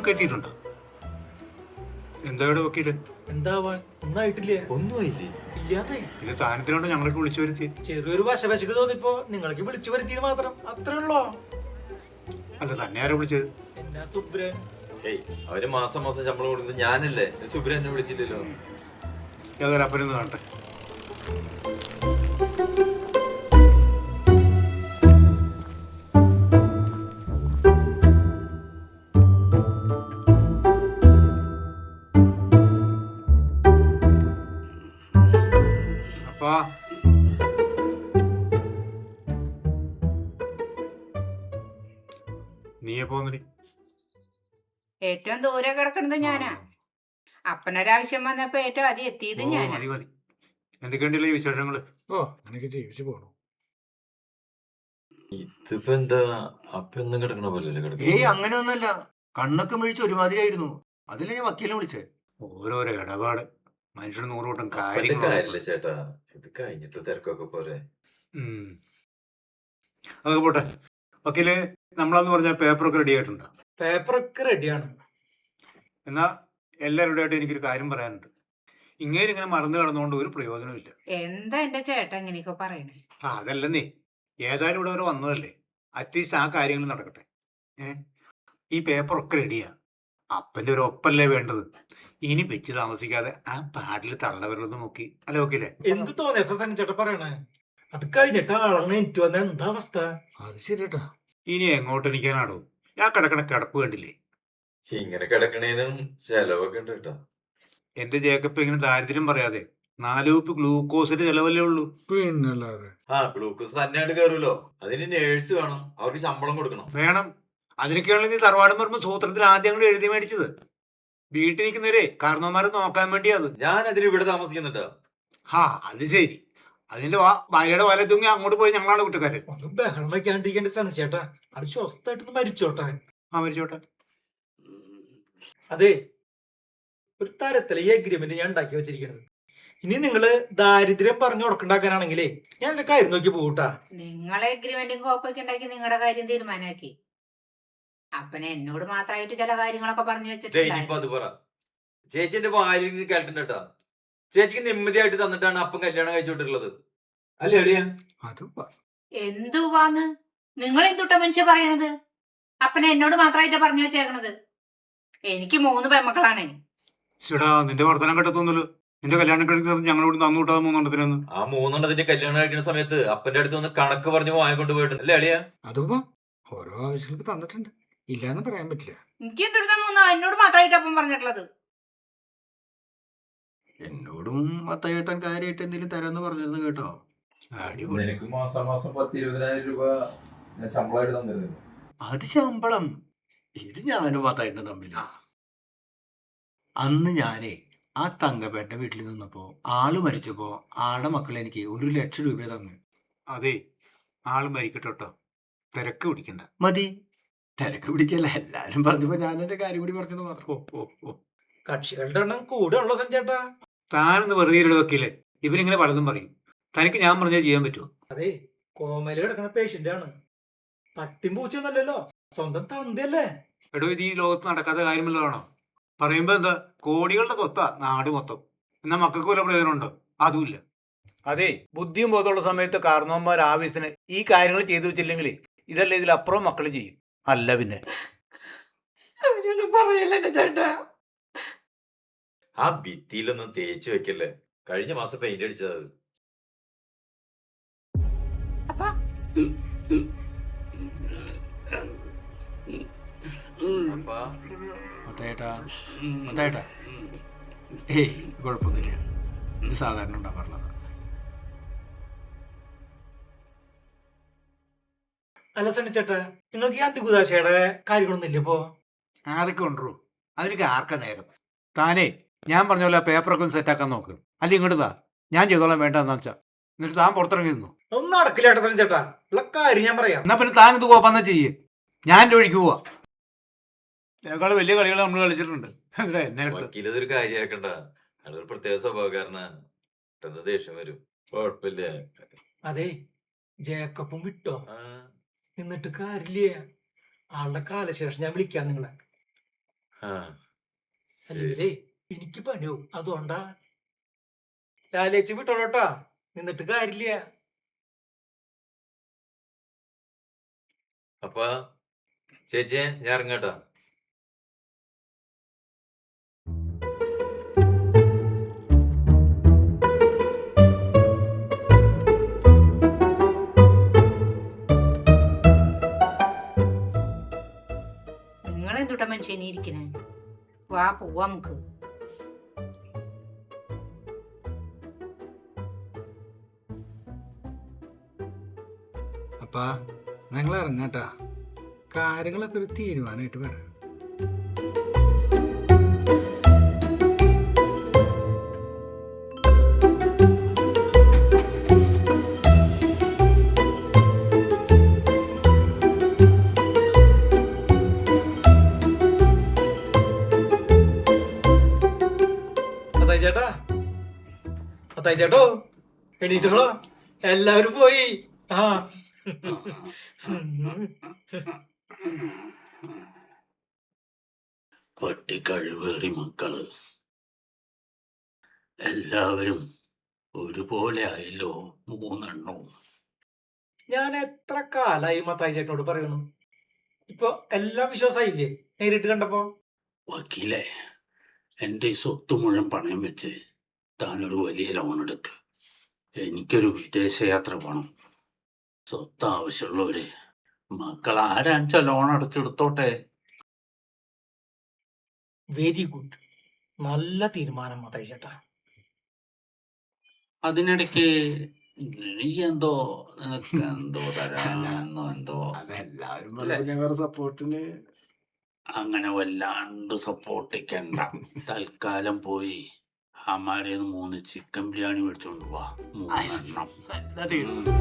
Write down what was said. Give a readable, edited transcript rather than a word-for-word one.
ഒക്കെ എത്തിയിട്ടുണ്ടോ? എന്താ ഇവിടെ വക്കീല്? എന്താവാൻ ഒന്നായിട്ടില്ലേ? ഒന്നുമില്ലേ? ഇല്ലാന്നേ. ഇത് താനത്തിനോട് ഞങ്ങൾക്ക് വിളിച്ചു വരുത്തി. ചെറിയൊരു വശവശക്ക് തോന്നിപ്പോ നിങ്ങൾക്ക് വിളിച്ചു വരുത്തിയത് മാത്രം, അത്രേ ഉള്ളോ? അല്ല, തന്നെ ആരോ വിളിച്ചത്? എന്നാ സുബ്രൻ? ഏയ്, അവര് മാസം മാസം ശമ്പളം കൊടുക്കുന്നത് ഞാനല്ലേ. സുബ്രൻ എന്നെ വിളിച്ചില്ലല്ലോ. ഏതൊരു അപ്പനൊന്ന് കാണട്ടെ. അപ്പാ, നീയെ പോന്നടി. ഏറ്റവും ദൂരെ കിടക്കുന്നത് ഞാനാ. അപ്പനൊരാവശ്യം വന്നപ്പോ ഏറ്റവും ആദ്യം എത്തിയത് ഞാനാ. മതി മതി. എന്തൊക്കെയുണ്ടല്ലോ ഈ വിശേഷങ്ങള്? ഓ, എനിക്ക് ജീവിച്ചു പോണു. ഇതിപ്പോ എന്താ അപ്പൊന്നും കിടക്കണ പോലല്ലേ കിടക്കുന്നത്? ഏയ് അങ്ങനെയൊന്നല്ല, കണ്ണൊക്കെ മിഴിച്ച് ഒരുമാതിരി ആയിരുന്നു. അതിലെ ഞാൻ വക്കീലിനെ വിളിച്ചേ. ഓരോരോ ഇടപാട്, മനുഷ്യന് നൂറുകൂട്ടം അപ്പന്റെ കാര്യങ്ങൾ. കാര്യല്ലേ ചേട്ടാ, ഇത് കഴിഞ്ഞിട്ട് തിരക്കൊക്കെ പോരെ. അതൊക്കെ പോട്ടെ. വക്കീല്, നമ്മളെന്ന് പറഞ്ഞ പേപ്പറൊക്കെ റെഡി ആയിട്ടുണ്ടോ? പേപ്പറൊക്കെ റെഡിയാണ്. എന്നാ എല്ലാവരുടെ ആയിട്ട് എനിക്കൊരു കാര്യം പറയാനുണ്ട്. ഇങ്ങനെ മറന്നു കിടന്നുകൊണ്ട് ഒരു പ്രയോജനമില്ല. എന്താ എന്റെ ചേട്ടൻ ഇങ്ങനെയൊക്കെ പറയണേ? അതല്ലെന്നേ, ഏതായാലും ഇവിടെ വരെ വന്നതല്ലേ, അറ്റ്ലീസ്റ്റ് ആ കാര്യങ്ങൾ നടക്കട്ടെ. ഈ പേപ്പറൊക്കെ റെഡിയാ. അപ്പൻ്റെ ഒരു ഒപ്പല്ലേ വേണ്ടത്. ഇനി വെച്ച് താമസിക്കാതെ ആ പാട്ടിൽ തള്ളവരലൊന്ന് നോക്കി. അല്ല വക്കീലേ? എന്ത് തോന്നിയ ചേട്ടാ പറയണേ? അത് കഴിഞ്ഞിട്ട് ആളാണ് എനിക്ക് വന്ന എന്താ അവസ്ഥ? അത് ശരിട്ടാ. ഇനി എങ്ങോട്ട് എനിക്കാനാടോ? ഞാൻ കിടക്കണ കിടപ്പ് കണ്ടില്ലേ? ഇങ്ങനെ കിടക്കണേനും ചെലവൊക്കെ ഉണ്ട് കേട്ടോ. എന്റെ ജേക്കപ്പ് ഇങ്ങനെ ദാരിദ്ര്യം പറയാതെ 4 കുപ്പി ഗ്ലൂക്കോസിന്റെ ചെലവല്ലേ ഉള്ളൂ. പിന്നല്ലാതെ. ആ, ഗ്ലൂക്കോസ് തന്നെയായിട്ട് കയറുമല്ലോ. അതിന് നേഴ്സ് വേണം, അവർക്ക് ശമ്പളം കൊടുക്കണം. വേണം. അതിനൊക്കെയാണ് നീ തറവാടും പറയുമ്പോൾ സൂത്രത്തിൽ ആദ്യം അങ്ങോട്ട് എഴുതി മേടിച്ചത്. വീട്ടിൽ നിൽക്കുന്നവരെ കാരണവന്മാരെ നോക്കാൻ വേണ്ടി അത്. ഞാൻ അതിന് ഇവിടെ താമസിക്കുന്നുണ്ടോ? അത് ശരി. അതിന്റെ ഭാര്യയുടെ വല തൂങ്ങി അങ്ങോട്ട് പോയി ഞങ്ങളാണ് കുറ്റക്കാര്. ഒന്ന് ബഹളം വയ്ക്കാണ്ടിരിക്കേണ്ട ചേട്ടാ. അത് സ്വസ്ഥായിട്ടൊന്ന് മരിച്ചോട്ടെ. മരിച്ചോട്ടെ. അതെ, ഒരു തരത്തിലെ ഈ അഗ്രിമെന്റ് ഞാൻ ഉണ്ടാക്കി വെച്ചിരിക്കുന്നത്. ഇനി നിങ്ങള് ദാരിദ്ര്യം പറഞ്ഞു ഉറക്കുണ്ടാക്കാനാണെങ്കിലേ ഞാൻ എന്റെ കാര്യം നോക്കി പോകൂട്ടാ. നിങ്ങളെ എഗ്രിമെന്റും കോപ്പൊക്കെ ഉണ്ടാക്കി നിങ്ങളുടെ കാര്യം തീരുമാനമാക്കി. അപ്പനെ എന്നോട് മാത്രമായിട്ട് ചില കാര്യങ്ങളൊക്കെ പറഞ്ഞു ഇനിയിപ്പോ വെച്ചിട്ടുണ്ടായിരുന്നു. അത് പറ. ചേച്ചിന്റെ ഭാര്യ കേട്ടിട്ടുണ്ടാ? ചേച്ചിക്ക് നിമ്മതിയായിട്ട് തന്നിട്ടാണ് അപ്പം കല്യാണം കഴിച്ചുകൊണ്ടിട്ടുള്ളത് അല്ലേ എളിയ? എന്തുവാന്ന് നിങ്ങൾ എന്തുട്ട മനുഷ്യ പറയണത്? അപ്പനെ എന്നോട് മാത്രമായിട്ട് പറഞ്ഞു വെച്ചേക്കണത്. എനിക്ക് 3 പെമ്മക്കളാണ്. ചേടാ, നിന്റെ വർത്തനം കേട്ടതൊന്നുമല്ലോ. നിന്റെ കല്യാണം കഴിക്കുന്ന ഞങ്ങളോട് തന്നു വിട്ടാ 3 ആ 3 കല്യാണം കഴിക്കുന്ന സമയത്ത് അപ്പന്റെ അടുത്ത് വന്ന് കണക്ക് പറഞ്ഞ് വാങ്ങിക്കൊണ്ട് പോയിട്ടുണ്ട് അല്ലേ അളിയ? അതുമ്പോ ഓരോ ആവശ്യങ്ങൾക്ക് തന്നിട്ടുണ്ട്, ഇല്ലാന്ന് പറയാൻ പറ്റില്ല. എനിക്ക് എന്തൊരു തന്നു എന്നോട് മാത്രമായിട്ട് അപ്പം പറഞ്ഞിട്ടുള്ളത്. എന്നോടും മത്തയേട്ടൻ കാര്യമായിട്ട് എന്തെങ്കിലും തരാന്ന് പറഞ്ഞിരുന്നു കേട്ടോ. നിനക്ക് മാസം 10-20,000 രൂപ ശമ്പളമായിട്ട് തന്നിരുന്നു. അത് ശമ്പളം. ഇത് ഞാനും മത്തയേട്ടനും തമ്മില്ല. അന്ന് ഞാനേ ആ തങ്കപ്പേട്ട വീട്ടിൽ നിന്നപ്പോ ആള് മരിച്ചപ്പോ ആളുടെ മക്കൾ എനിക്ക് 1,00,000 രൂപ തന്നു. അതെ, ആള് മരിക്കട്ടെ കേട്ടോ, തിരക്ക് പിടിക്കണ്ട. മതി, തിരക്ക് പിടിക്കല്ല. എല്ലാരും പറഞ്ഞപ്പോ ഞാൻ എന്റെ കാര്യം കൂടി പറഞ്ഞത് മാത്രം. കക്ഷികളുടെ എണ്ണം കൂടെ ഉള്ള സഞ്ചേട്ടാ. താനൊന്ന് വെറുതെ ഇരുട് വക്കീലെ. ഇവരിങ്ങനെ പലതും പറയും. തനിക്ക് ഞാൻ പറഞ്ഞാൽ ചെയ്യാൻ പറ്റുമോ? അതെ, കോമയില് കിടക്കുന്ന പേഷ്യന്റ് ആണ്. പട്ടിയും പൂച്ചയൊന്നല്ലല്ലോ, സ്വന്തം തന്തയല്ലേ. എടോ, ഇത് ഈ ലോകത്ത് നടക്കാത്ത കാര്യമല്ലാണോ? പറയുമ്പോ എന്താ, കോടികളുടെ സ്വത്താ നാട് മൊത്തം. എന്നാ മക്കൾക്ക് വല്ല പ്രയോജനമുണ്ടോ? അതുമില്ല. അതെ, ബുദ്ധിയും ബോധമുള്ള സമയത്ത് കാരണവന്മാർ ആവശ്യത്തിന് ഈ കാര്യങ്ങൾ ചെയ്തു വെച്ചില്ലെങ്കിൽ ഇതല്ല ഇതിലപ്പുറം മക്കളും ചെയ്യും. അല്ല പിന്നെ അവരൊന്നും പറയല്ലേ എന്റെ ചേട്ടാ. ആ ഭിത്തിയിലൊന്നും തേച്ച് വെക്കല്ലേ, കഴിഞ്ഞ മാസം പെയിന്റ് അടിച്ചത്. അപ്പാ, മത്തയേട്ടാ, ഏയ് കുഴപ്പമൊന്നുമില്ല. ഇത് സാധാരണ ഉണ്ടാവാറുള്ളതാണ്. അല്ല സണ്ണിച്ചേട്ടാ, നിങ്ങൾക്ക് ഈ അതികുദാശയുടെ കാര്യങ്ങളൊന്നും ഇല്ല ഇപ്പോ? അതൊക്കെ ഉണ്ടോ? അതിനൊക്കെ ആർക്കാ നേരം? താനേ ഞാൻ പറഞ്ഞ പോലെ പേപ്പറൊക്കെ ഒന്ന് സെറ്റാക്കാൻ നോക്ക്. അല്ല ഇങ്ങോട്ട് താ, ഞാൻ ചെയ്തോളാം. വേണ്ടെന്ന് വെച്ചാ എന്നിട്ട് താൻ പുറത്തിറങ്ങി നിന്നു. ഒന്നും നടക്കില്ല ഏട്ടാ സണ്ണിച്ചേട്ടാ. ഉള്ള കാര്യം ഞാൻ പറയാം. എന്നാ പിന്നെ താൻ ഇത് കോപ്പാന്നാ ചെയ്യേ. ഞാൻ എൻ്റെ വഴിക്ക് പോവാ. ഇതിനേക്കാൾ വലിയ കളികൾ നമ്മൾ കളിച്ചിട്ടുണ്ട്. എന്നെ എടുത്ത് വക്കീലതൊരു കാര്യമാക്കണ്ട. അതൊരു പ്രത്യേക സ്വഭാവക്കാരനാണ്. പെട്ടെന്ന് ദേഷ്യം വരും. കുഴപ്പമില്ല. അതെ, ജേക്കപ്പും വിട്ടോ. ആ, എന്നിട്ട് കാര്യമില്ലേ, ആളുടെ കാലശേഷം ഞാൻ വിളിക്കാം നിങ്ങളെ. ആ അല്ലെങ്കിലേ എനിക്ക് പണിയാവും, അതുകൊണ്ടാ. ലാലേച്ചി വിട്ടോളൂട്ടാ, നിന്നിട്ട് കാര്യമില്ല. അപ്പൊ ചേച്ചിയെ ഞാൻ ഇറങ്ങട്ടോ. നിങ്ങളെന്തുട്ട മനുഷ്യനെ ഇരിക്കണേ? വാ പോവാ നമുക്ക്. അപ്പാ ഞങ്ങൾ ഇറങ്ങാട്ടാ, കാര്യങ്ങളൊക്കെ ഒരു തീരുമാനമായിട്ട് വരാം. മത്തായി ചേട്ടാ, മത്തായി ചേട്ടോ, എണീറ്റോളോ, എല്ലാവരും പോയി. ആ പട്ടിക്കഴിവേറി മക്കള് എല്ലാവരും ഒരുപോലെ ആയല്ലോ, മൂന്നെണ്ണവും. ഞാൻ എത്ര കാലായി മത്തായി ചേട്ടനോട് പറയണു, ഇപ്പൊ എല്ലാം വിശ്വാസായില്ലേ നേരിട്ട് കണ്ടപ്പോ? വക്കീലെ, എൻ്റെ ഈ സ്വത്ത് മുഴുവൻ പണയം വെച്ച് താനൊരു വലിയ ലോൺ എടുക്ക്. എനിക്കൊരു വിദേശയാത്ര പോകണം. സ്വത്ത് ആവശ്യമുള്ളവര് മക്കൾ ആരാച്ച ലോൺ അടച്ചെടുത്തോട്ടെ. വെരി ഗുഡ്, നല്ല തീരുമാനം മത്തായി ചേട്ടാ. അതിനിടയ്ക്ക് നീ എന്തോ നിനക്ക് എന്തോ തരാമെന്നോ എന്തോ അതെല്ലാവരും അല്ലേ? ഞങ്ങളുടെ സപ്പോർട്ടിന് അങ്ങനെ വല്ലാണ്ട് സപ്പോർട്ടിക്കണ്ട. തൽക്കാലം പോയി ഹമാരേന്ന് 3 ചിക്കൻ ബിരിയാണി മേടിച്ചോണ്ട് പോവാ, 3 എണ്ണം. നല്ല തീരുമാനം.